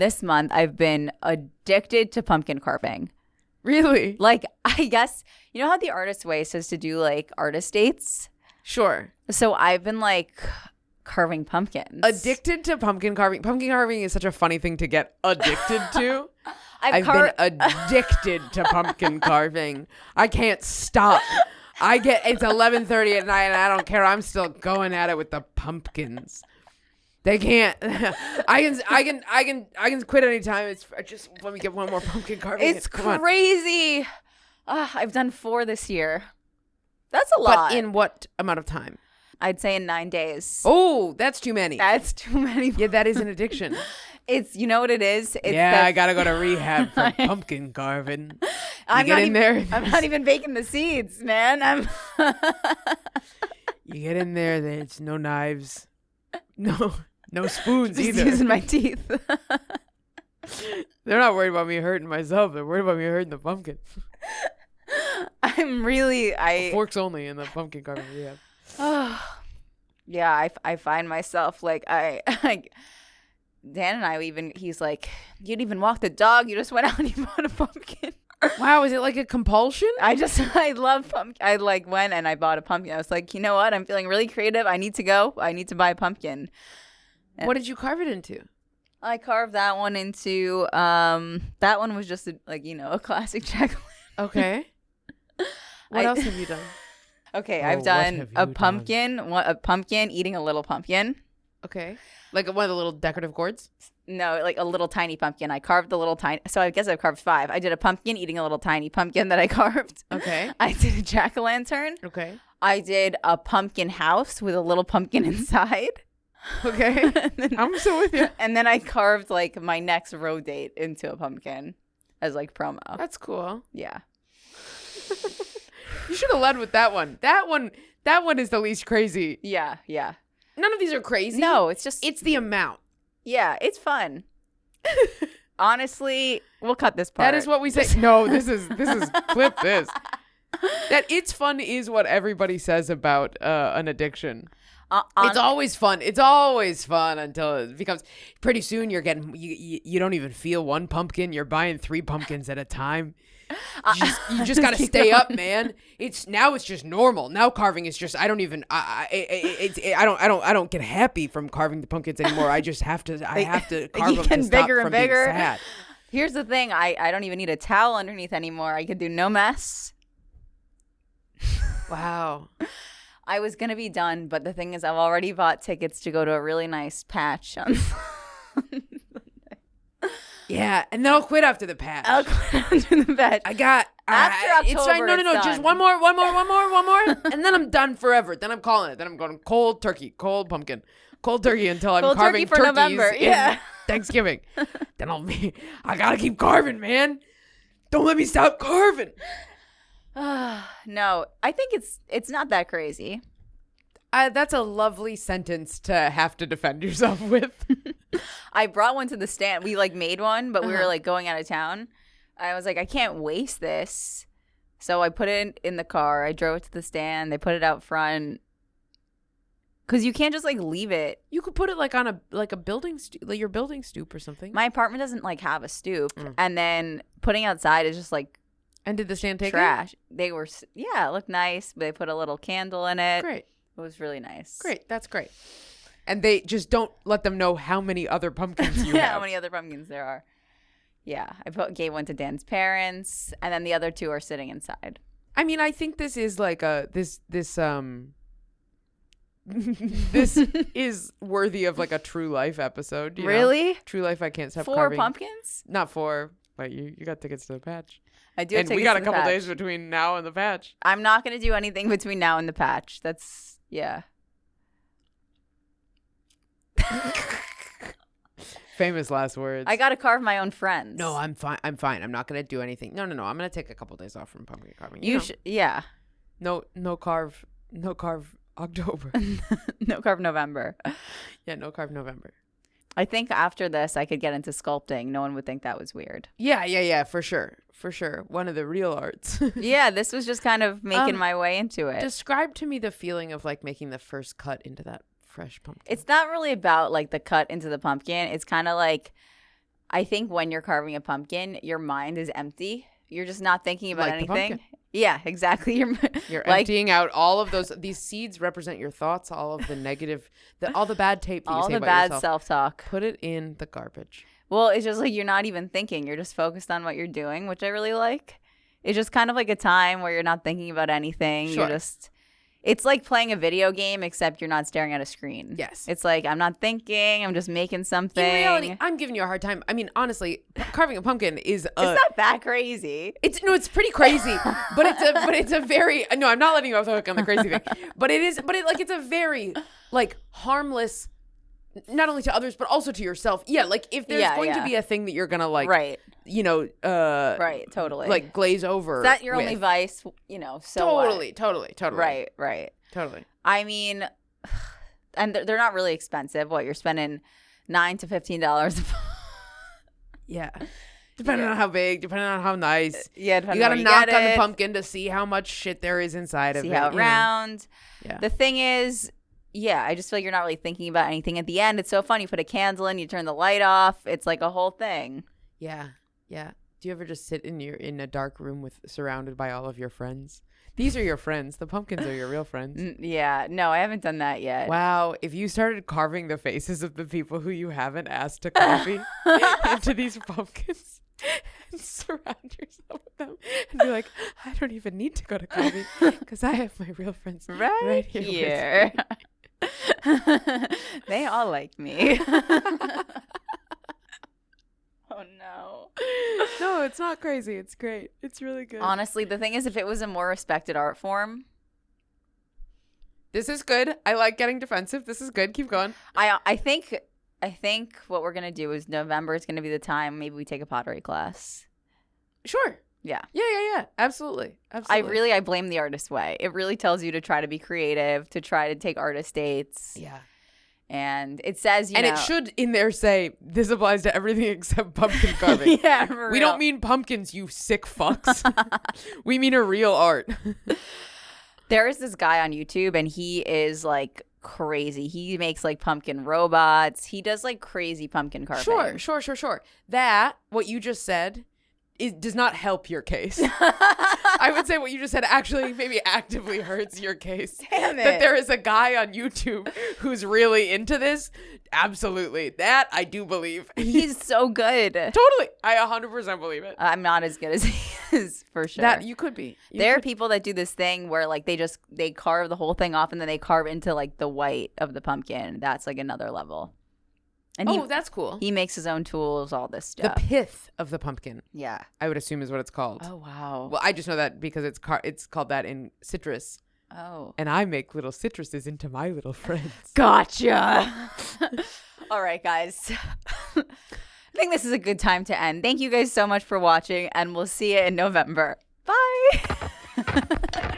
this month I've been addicted to pumpkin carving. Really? Like, I guess, you know how the Artist Way says to do like artist dates? Sure. So I've been like carving pumpkins. Addicted to pumpkin carving. Pumpkin carving is such a funny thing to get addicted to. I've been addicted to pumpkin carving. I can't stop. It's 11:30 at night and I don't care. I'm still going at it with the pumpkins. They can't. I can quit anytime. It's just let me get one more pumpkin carving. It's crazy. I've done 4 this year. That's a lot. But in what amount of time? I'd say in 9 days. Oh, that's too many. That's too many. Yeah, that is an addiction. It's, you know what it is? It's I gotta go to rehab for pumpkin carving. I'm not even baking the seeds, man. You get in there, there's no knives, no spoons Just either. using my teeth. They're not worried about me hurting myself. They're worried about me hurting the pumpkin. Forks only in the pumpkin carving rehab. Yeah, I find myself like Dan and I he's like, you didn't even walk the dog. You just went out and you bought a pumpkin. Wow, is it like a compulsion? I love pumpkin. I like went and I bought a pumpkin. I was like, you know what? I'm feeling really creative. I need to go. I need to buy a pumpkin. And what did you carve it into? I carved that one into, that one was just a classic jack-o'-lantern. Okay. What else have you done? Okay, I've done a pumpkin eating a little pumpkin. Okay. Like one of the little decorative gourds? No, like a little tiny pumpkin. I carved the little tiny. So I guess I've carved 5. I did a pumpkin eating a little tiny pumpkin that I carved. Okay. I did a jack-o'-lantern. Okay. I did a pumpkin house with a little pumpkin inside. Okay. I'm still with you. And then I carved like my next road date into a pumpkin as like promo. That's cool. Yeah. You should have led with that one. That one is the least crazy. Yeah, yeah. None of these are crazy. No, it's the amount. Yeah, it's fun. Honestly, we'll cut this part. That is what we say. No, this is clip this. That it's fun is what everybody says about an addiction. It's always fun. It's always fun until it becomes pretty soon you're getting you don't even feel one pumpkin. You're buying 3 pumpkins at a time. You just gotta stay up, man. It's just normal. Now carving is just I don't get happy from carving the pumpkins anymore. I have to carve them to stop bigger from and bigger. being sad. Here's the thing, I don't even need a towel underneath anymore. I could do no mess. Wow. I was gonna be done, but the thing is I've already bought tickets to go to a really nice patch on Yeah, and then I'll quit after the patch. I'll quit after the patch. I got after October. It's fine. No, done. just one more, and then I'm done forever. Then I'm calling it. Then I'm going cold turkey, cold pumpkin, cold turkey until I'm carving for turkeys November. in Thanksgiving. Then I gotta keep carving, man. Don't let me stop carving. No, I think it's not that crazy. That's a lovely sentence to have to defend yourself with. I brought one to the stand. We made one, but we were going out of town. I was like, I can't waste this. So I put it in the car. I drove it to the stand. They put it out front. Because you can't just leave it. You could put it on a building your building stoop or something. My apartment doesn't have a stoop. And then putting outside is just And did the stand take trash. They were, it looked nice. They put a little candle in it. Great. It was really nice. Great. That's great. And they just don't let them know how many other pumpkins you have. How many other pumpkins there are. Yeah. gave one to Dan's parents, and then the other 2 are sitting inside. I mean, I think this is this is worthy of a True Life episode. Really? Know? True Life, I can't stop 4 carving. pumpkins? Not 4, but you got tickets to the patch. I do. And we got a couple days between now and the patch. I'm not going to do anything between now and the patch. That's, yeah. Famous last words. I got to carve my own friends. No, I'm fine. I'm not going to do anything. No. I'm going to take a couple days off from pumpkin carving. You should, yeah. No carve October. No carve November. Yeah, no carve November. I think after this, I could get into sculpting. No one would think that was weird. Yeah, for sure. One of the real arts. Yeah, this was just kind of making my way into it. Describe to me the feeling of making the first cut into that fresh pumpkin. It's not really about the cut into the pumpkin. It's kind of I think when you're carving a pumpkin, your mind is empty. You're just not thinking about Like the anything. pumpkin. Yeah, exactly. You're emptying out all of those. These seeds represent your thoughts, all of the negative, all the bad tape that you all say the about bad yourself. self-talk. Put it in the garbage. Well, it's just like you're not even thinking. You're just focused on what you're doing, which I really like. It's just kind of like a time where you're not thinking about anything. Sure. It's like playing a video game, except you're not staring at a screen. Yes. It's like I'm not thinking. I'm just making something. In reality, I'm giving you a hard time. I mean, honestly, carving a pumpkin is it's not that crazy. It's pretty crazy, but it's a very no. I'm not letting you off the hook on the crazy thing, but it's a very like harmless, not only to others but also to yourself. Yeah, like if there's going to be a thing that you're gonna like, right? Right, totally. Like glaze over. Is that your only vice? So totally. Right. Totally. I mean, and they're not really expensive. What, you're spending $9 to $15? Yeah. Depending on how big, depending on how nice. Yeah, you got to knock on the pumpkin to see how much shit there is inside of it. See how round. Yeah. The thing is, I just feel like you're not really thinking about anything at the end. It's so fun. You put a candle in, you turn the light off. It's like a whole thing. Yeah. Do you ever just sit in a dark room surrounded by all of your friends? These are your friends. The pumpkins are your real friends. Yeah. No, I haven't done that yet. Wow. If you started carving the faces of the people who you haven't asked to coffee into these pumpkins and surround yourself with them and be like, I don't even need to go to coffee because I have my real friends right here. They all like me. Oh, no. No, it's not crazy. It's great. It's really good. Honestly, the thing is, if it was a more respected art form. This is good. I like getting defensive. This is good. Keep going. I think what we're going to do is November is going to be the time. Maybe we take a pottery class. Sure. Yeah. Yeah. Absolutely. I blame the artist way. It really tells you to try to be creative, to try to take artist dates. Yeah. And it says, it should in there say, this applies to everything except pumpkin carving. Yeah, for real. We don't mean pumpkins, you sick fucks. We mean a real art. There is this guy on YouTube, and he is like crazy. He makes like pumpkin robots. He does like crazy pumpkin carving. Sure. That, what you just said, does not help your case. I would say what you just said actually maybe actively hurts your case. Damn it. That there is a guy on YouTube who's really into this. Absolutely. That I do believe. He's so good. Totally. I 100% believe it. I'm not as good as he is, for sure. That you could be. There are people that do this thing where like they carve the whole thing off and then they carve into like the white of the pumpkin. That's like another level. And that's cool. He makes his own tools, all this stuff. The pith of the pumpkin. Yeah. I would assume is what it's called. Oh, wow. Well, I just know that because it's called that in citrus. Oh. And I make little citruses into my little friends. Gotcha. All right, guys. I think this is a good time to end. Thank you guys so much for watching, and we'll see you in November. Bye.